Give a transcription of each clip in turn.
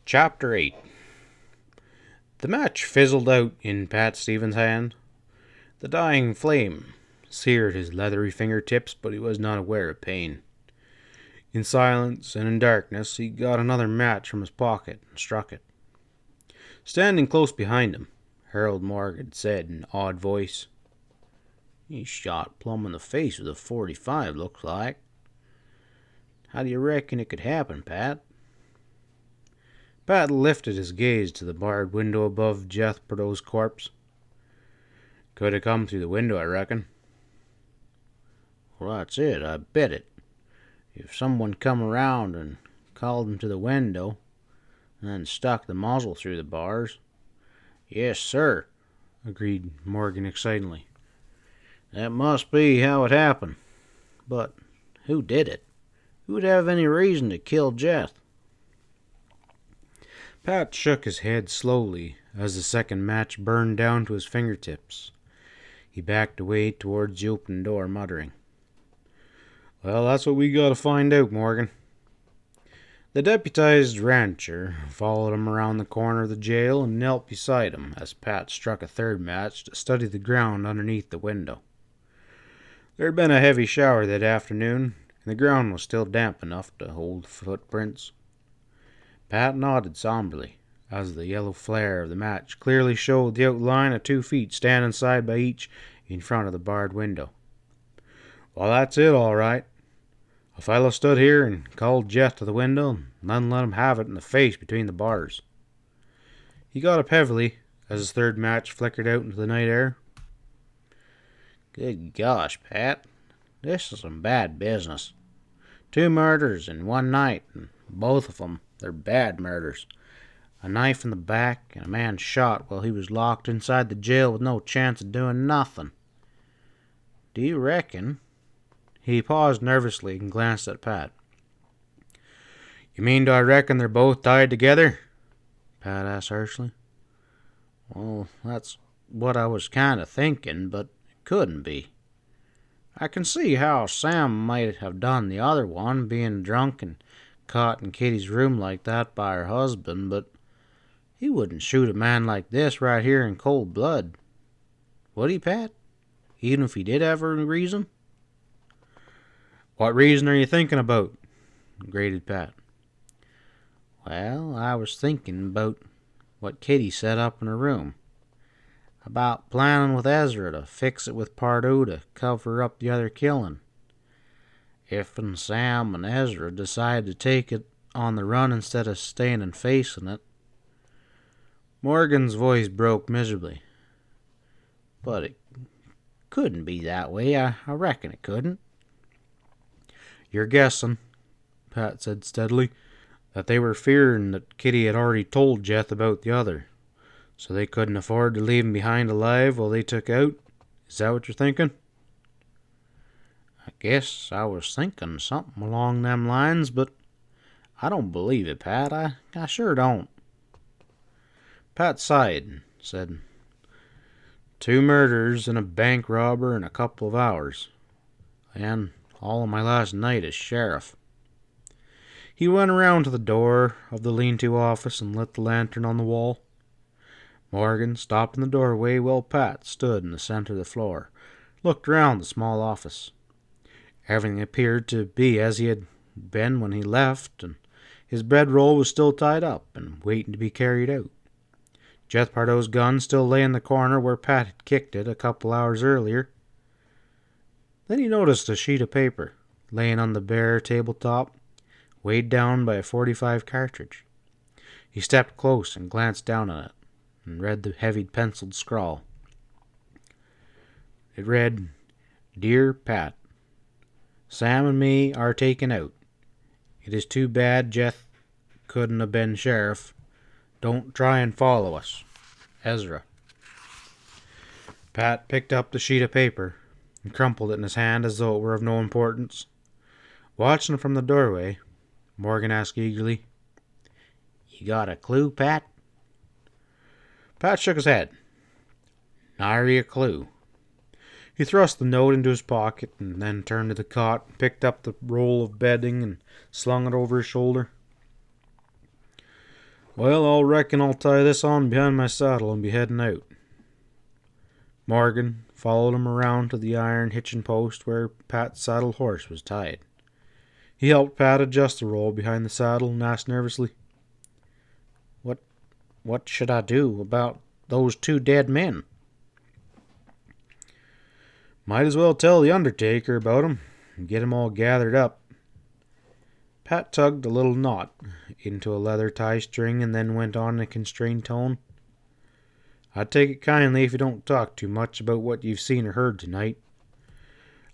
Chapter 8. The match fizzled out in Pat Stevens' hand. The dying flame seared his leathery fingertips, but he was not aware of pain. In silence and in darkness, he got another match from his pocket and struck it. Standing close behind him, Harold Morgan said in an odd voice, "He's shot plumb in the face with a .45, looks like. How do you reckon it could happen, Pat?" Pat lifted his gaze to the barred window above Jethro's corpse. "Could have come through the window, I reckon." "Well, that's it. I bet it. If someone come around and called him to the window, and then stuck the muzzle through the bars." "Yes, sir," agreed Morgan excitedly. "That must be how it happened. But who did it? Who'd have any reason to kill Jeth?" Pat shook his head slowly as the second match burned down to his fingertips. He backed away towards the open door, muttering, "Well, that's what we gotta find out, Morgan." The deputized rancher followed him around the corner of the jail and knelt beside him as Pat struck a third match to study the ground underneath the window. There had been a heavy shower that afternoon, and the ground was still damp enough to hold footprints. Pat nodded somberly as the yellow flare of the match clearly showed the outline of 2 feet standing side by each in front of the barred window. "Well, that's it, all right. A fellow stood here and called Jeth to the window, and then let him have it in the face between the bars." He got up heavily as his third match flickered out into the night air. "Good gosh, Pat, this is some bad business. 2 murders in one night, and both of them, they're bad murders. A knife in the back, and a man shot while he was locked inside the jail with no chance of doing nothing. Do you reckon—" He paused nervously and glanced at Pat. "You mean, do I reckon they're both tied together?" Pat asked harshly. "Well, that's what I was kind of thinking, but it couldn't be. I can see how Sam might have done the other one, being drunk and caught in Kitty's room like that by her husband, but he wouldn't shoot a man like this right here in cold blood. Would he, Pat? Even if he did have a reason?" "What reason are you thinking about?" grated Pat. "Well, I was thinking about what Kitty set up in her room. About planning with EZRA to fix it with Pardo to cover up the other killing. If Sam and EZRA decided to take it on the run instead of staying and facing it." Morgan's voice broke miserably. "But it couldn't be that way. I reckon it couldn't." "You're guessing," Pat said steadily, "that they were fearing that Kitty had already told Jeth about the other, so they couldn't afford to leave him behind alive while they took out. Is that what you're thinking?" "I guess I was thinking something along them lines, but I don't believe it, Pat. I sure don't." Pat sighed and said, "2 murders and a bank robber in a couple of hours, and all of my last night as sheriff." He went around to the door of the lean-to office and lit the lantern on the wall. Morgan stopped in the doorway while Pat stood in the center of the floor, looked around the small office. Everything appeared to be as he had been when he left, and his bedroll was still tied up and waiting to be carried out. Jeth Pardo's gun still lay in the corner where Pat had kicked it a couple hours earlier. Then he noticed a sheet of paper laying on the bare tabletop, weighed down by a .45 cartridge. He stepped close and glanced down on it and read the heavy penciled scrawl. It read, "Dear Pat, Sam and me are taken out. It is too bad Jeth couldn't have been sheriff. Don't try and follow us. EZRA." Pat picked up the sheet of paper and crumpled it in his hand as though it were of no importance. Watching from the doorway, Morgan asked eagerly, "You got a clue, Pat?" Pat shook his head. "Nary a clue." He thrust the note into his pocket and then turned to the cot, picked up the roll of bedding and slung it over his shoulder. Well, I reckon I'll tie this on behind my saddle and be heading out. Morgan followed him around to the iron hitching post where Pat's saddle horse was tied. He helped Pat adjust the roll behind the saddle and asked nervously, What should I do about those 2 dead men? Might as well tell the undertaker about 'em and get 'em all gathered up. Pat tugged a little knot into a leather tie string and then went on in a constrained tone. I'd take it kindly if you don't talk too much about what you've seen or heard tonight.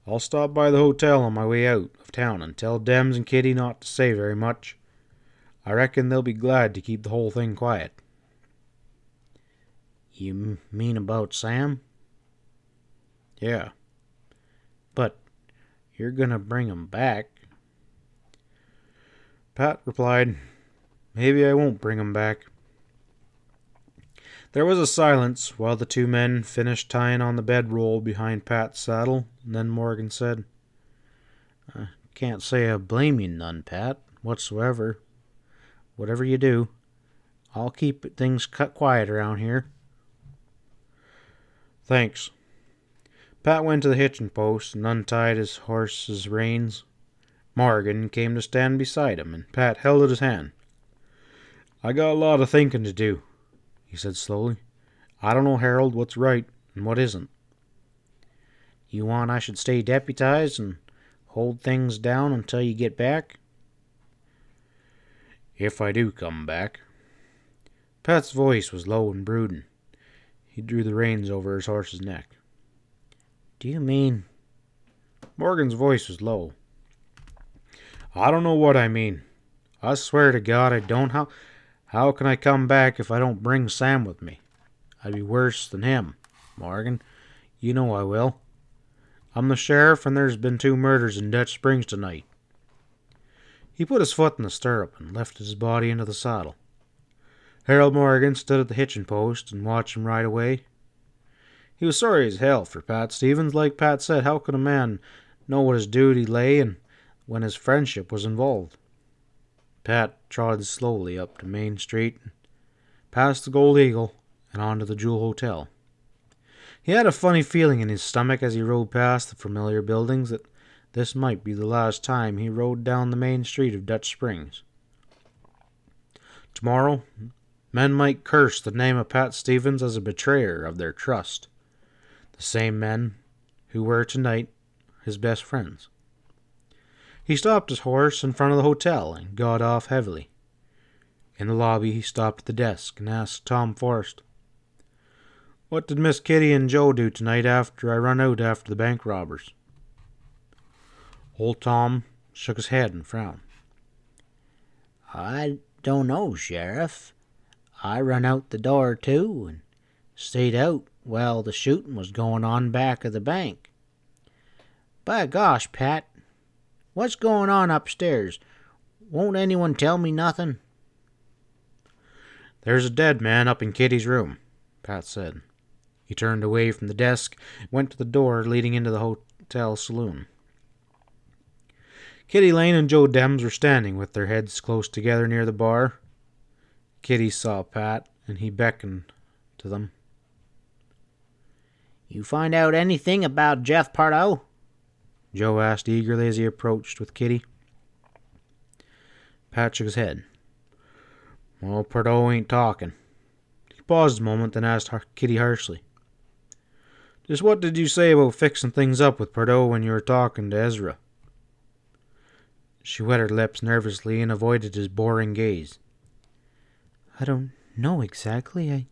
I'll stop by the hotel on my way out of town and tell Dems and Kitty not to say very much. I reckon they'll be glad to keep the whole thing quiet. You mean about Sam? Yeah. But you're gonna bring him back. Pat replied, Maybe I won't bring him back. There was a silence while the 2 men finished tying on the bedroll behind Pat's saddle, and then Morgan said, I can't say I blame you none, Pat, whatsoever. Whatever you do, I'll keep things quiet around here. Thanks. Pat went to the hitching post and untied his horse's reins. Morgan came to stand beside him, and Pat held out his hand. I got a lot of thinking to do, he said slowly. I don't know, Harold, what's right and what isn't. You want I should stay deputized and hold things down until you get back? If I do come back. Pat's voice was low and brooding. He drew the reins over his horse's neck. Do you mean? Morgan's voice was low. I don't know what I mean. I swear to God I don't. How can I come back if I don't bring Sam with me? I'd be worse than him, Morgan. You know I will. I'm the sheriff, and there's been 2 murders in Dutch Springs tonight. He put his foot in the stirrup and lifted his body into the saddle. Harold Morgan stood at the hitching post and watched him ride away. He was sorry as hell for Pat Stevens. Like Pat said, how could a man know what his duty lay and when his friendship was involved? Pat trotted slowly up to Main Street, past the Gold Eagle, and on to the Jewel Hotel. He had a funny feeling in his stomach as he rode past the familiar buildings that this might be the last time he rode down the main street of Dutch Springs. Tomorrow, men might curse the name of Pat Stevens as a betrayer of their trust. The same men who were tonight his best friends. He stopped his horse in front of the hotel and got off heavily. In the lobby, he stopped at the desk and asked Tom Forrest, What did Miss Kitty and Joe do tonight after I run out after the bank robbers? Old Tom shook his head and frowned. I don't know, Sheriff. I run out the door, too, and stayed out while the shooting was going on back of the bank. By gosh, Pat, what's going on upstairs? Won't anyone tell me nothing? There's a dead man up in Kitty's room, Pat said. He turned away from the desk and went to the door leading into the hotel saloon. Kitty Lane and Joe Dems were standing with their heads close together near the bar. Kitty saw Pat, and he beckoned to them. You find out anything about Jeff Pardo? Joe asked eagerly as he approached with Kitty. Pat shook his head. Well, Pardo ain't talking. He paused a moment, then asked Kitty harshly. Just what did you say about fixing things up with Pardo when you were talking to EZRA? She wet her lips nervously and avoided his boring gaze. I don't know exactly. I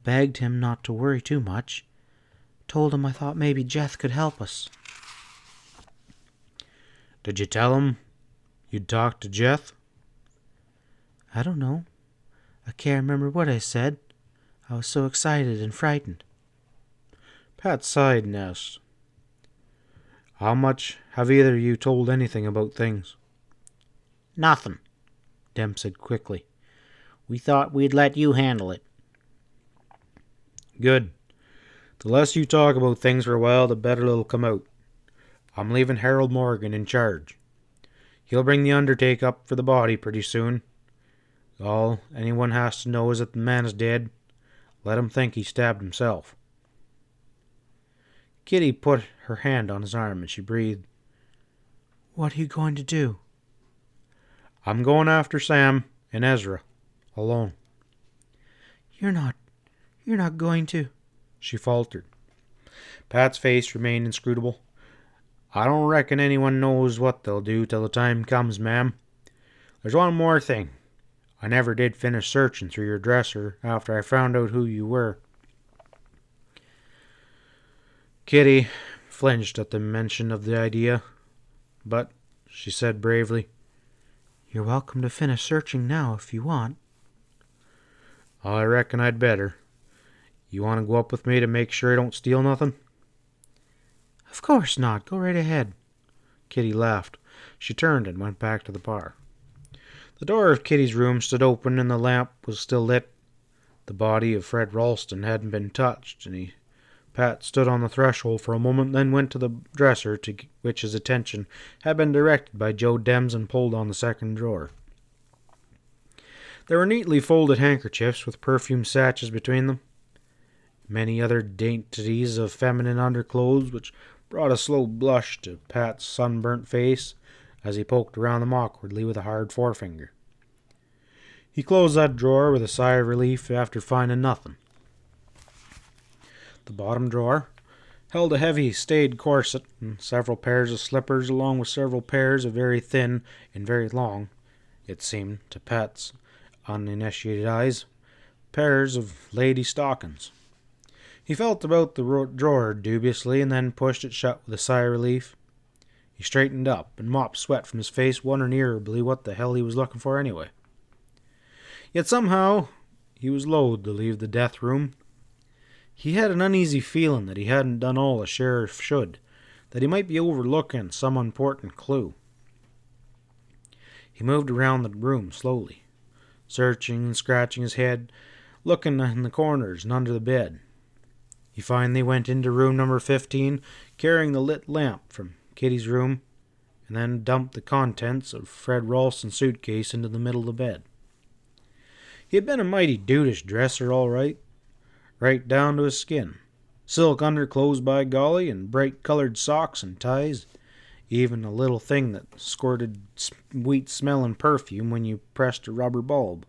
begged him not to worry too much. Told him I thought maybe Jeff could help us. Did you tell him you'd talked to Jeff? I don't know. I can't remember what I said. I was so excited and frightened. Pat sighed and asked, How much have either of you told anything about things? Nothing, Dem said quickly. We thought we'd let you handle it. Good. The less you talk about things for a while, the better it'll come out. I'm leaving Harold Morgan in charge. He'll bring the undertake up for the body pretty soon. All anyone has to know is that the man is dead. Let him think he stabbed himself." Kitty put her hand on his arm and she breathed, "What are you going to do?" "I'm going after Sam and Ezra. Alone." You're not going to," she faltered. Pat's face remained inscrutable. "I don't reckon anyone knows what they'll do till the time comes, ma'am. There's one more thing. I never did finish searching through your dresser after I found out who you were." Kitty flinched at the mention of the idea, but she said bravely, "You're welcome to finish searching now if you want." "I reckon I'd better. You want to go up with me to make sure I don't steal nothing?" "Of course not. Go right ahead." Kitty laughed. She turned and went back to the bar. The door of Kitty's room stood open and the lamp was still lit. The body of Fred Ralston hadn't been touched, and Pat stood on the threshold for a moment, then went to the dresser to which his attention had been directed by Joe Dems and pulled on the second drawer. There were neatly folded handkerchiefs with perfume sachets between them. Many other dainties of feminine underclothes, which brought a slow blush to Pat's sunburnt face as he poked around them awkwardly with a hard forefinger. He closed that drawer with a sigh of relief after finding nothing. The bottom drawer held a heavy staid corset and several pairs of slippers, along with several pairs of very thin and very long, it seemed to Pat's uninitiated eyes, pairs of lady stockings. He felt about the drawer dubiously and then pushed it shut with a sigh of relief. He straightened up and mopped sweat from his face, wondering irritably what the hell he was looking for anyway. Yet somehow he was loath to leave the death room. He had an uneasy feeling that he hadn't done all a sheriff should, that he might be overlooking some important clue. He moved around the room slowly, searching and scratching his head, looking in the corners and under the bed. He finally went into room number 15, carrying the lit lamp from Kitty's room, and then dumped the contents of Fred Ralston's suitcase into the middle of the bed. He had been a mighty dudish dresser, all right down to his skin. Silk underclothes by golly, and bright-colored socks and ties, even a little thing that squirted sweet-smelling perfume when you pressed a rubber bulb.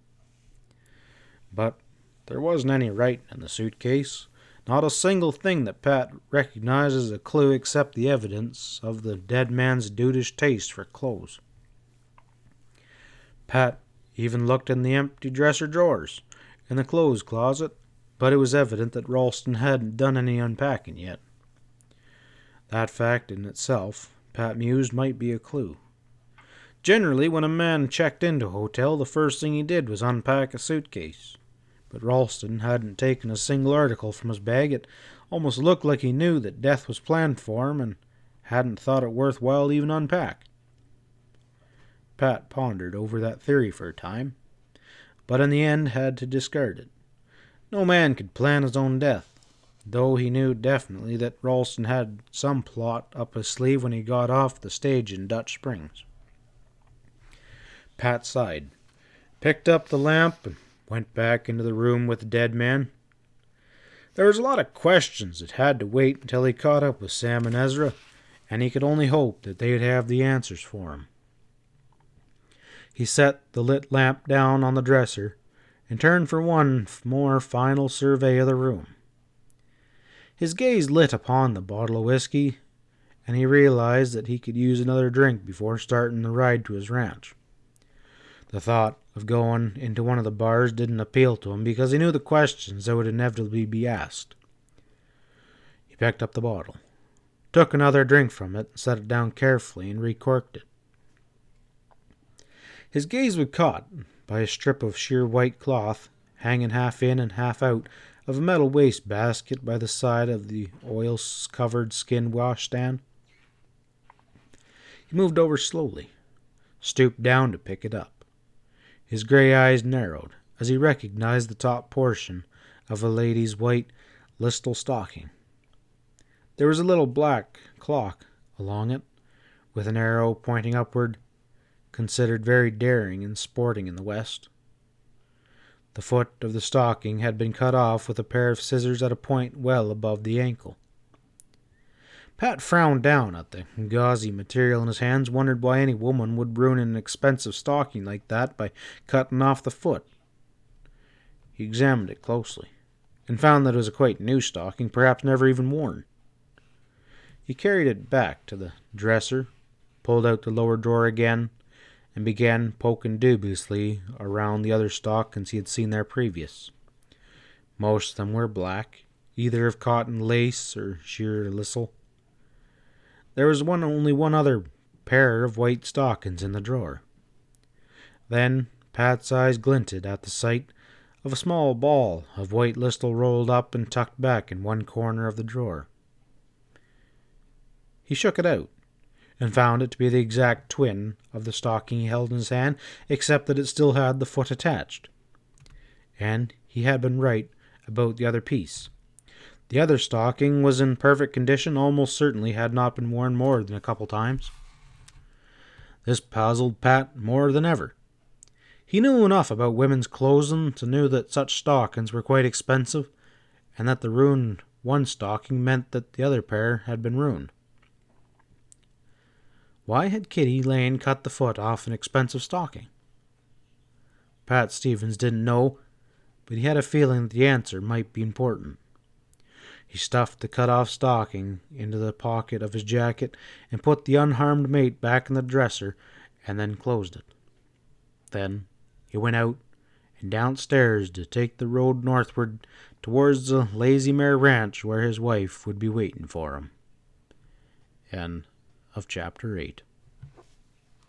But there wasn't any writing in the suitcase, not a single thing that Pat recognized as a clue except the evidence of the dead man's dudish taste for clothes. Pat even looked in the empty dresser drawers, in the clothes closet, but it was evident that Ralston hadn't done any unpacking yet. That fact in itself, Pat mused, might be a clue. Generally, when a man checked into a hotel, the first thing he did was unpack a suitcase. But Ralston hadn't taken a single article from his bag. It almost looked like he knew that death was planned for him and hadn't thought it worthwhile to even unpack. Pat pondered over that theory for a time, but in the end had to discard it. No man could plan his own death, though he knew definitely that Ralston had some plot up his sleeve when he got off the stage in Dutch Springs. Pat sighed, picked up the lamp, and went back into the room with the dead man. There was a lot of questions that had to wait until he caught up with Sam and Ezra, and he could only hope that they'd have the answers for him. He set the lit lamp down on the dresser and turned for one more final survey of the room. His gaze lit upon the bottle of whiskey, and he realized that he could use another drink before starting the ride to his ranch. The thought of going into one of the bars didn't appeal to him because he knew the questions that would inevitably be asked. He picked up the bottle, took another drink from it, set it down carefully, and recorked it. His gaze was caught by a strip of sheer white cloth hanging half in and half out of a metal wastebasket by the side of the oil-covered skin washstand. He moved over slowly, stooped down to pick it up. His gray eyes narrowed as he recognized the top portion of a lady's white listle stocking. There was a little black clock along it, with an arrow pointing upward, considered very daring and sporting in the West. The foot of the stocking had been cut off with a pair of scissors at a point well above the ankle. Pat frowned down at the gauzy material in his hands, wondered why any woman would ruin an expensive stocking like that by cutting off the foot. He examined it closely, and found that it was a quite new stocking, perhaps never even worn. He carried it back to the dresser, pulled out the lower drawer again, and began poking dubiously around the other stockings he had seen there previous. Most of them were black, either of cotton lace or sheer lisle. There was only one other pair of white stockings in the drawer. Then Pat's eyes glinted at the sight of a small ball of white lisle rolled up and tucked back in one corner of the drawer. He shook it out, and found it to be the exact twin of the stocking he held in his hand, except that it still had the foot attached. And he had been right about the other piece. The other stocking was in perfect condition, almost certainly had not been worn more than a couple times. This puzzled Pat more than ever. He knew enough about women's clothing to know that such stockings were quite expensive, and that the ruined one stocking meant that the other pair had been ruined. Why had Kitty Lane cut the foot off an expensive stocking? Pat Stevens didn't know, but he had a feeling that the answer might be important. He stuffed the cut-off stocking into the pocket of his jacket and put the unharmed mate back in the dresser and then closed it. Then he went out and downstairs to take the road northward towards the Lazy Mare Ranch where his wife would be waiting for him. End of Chapter 8.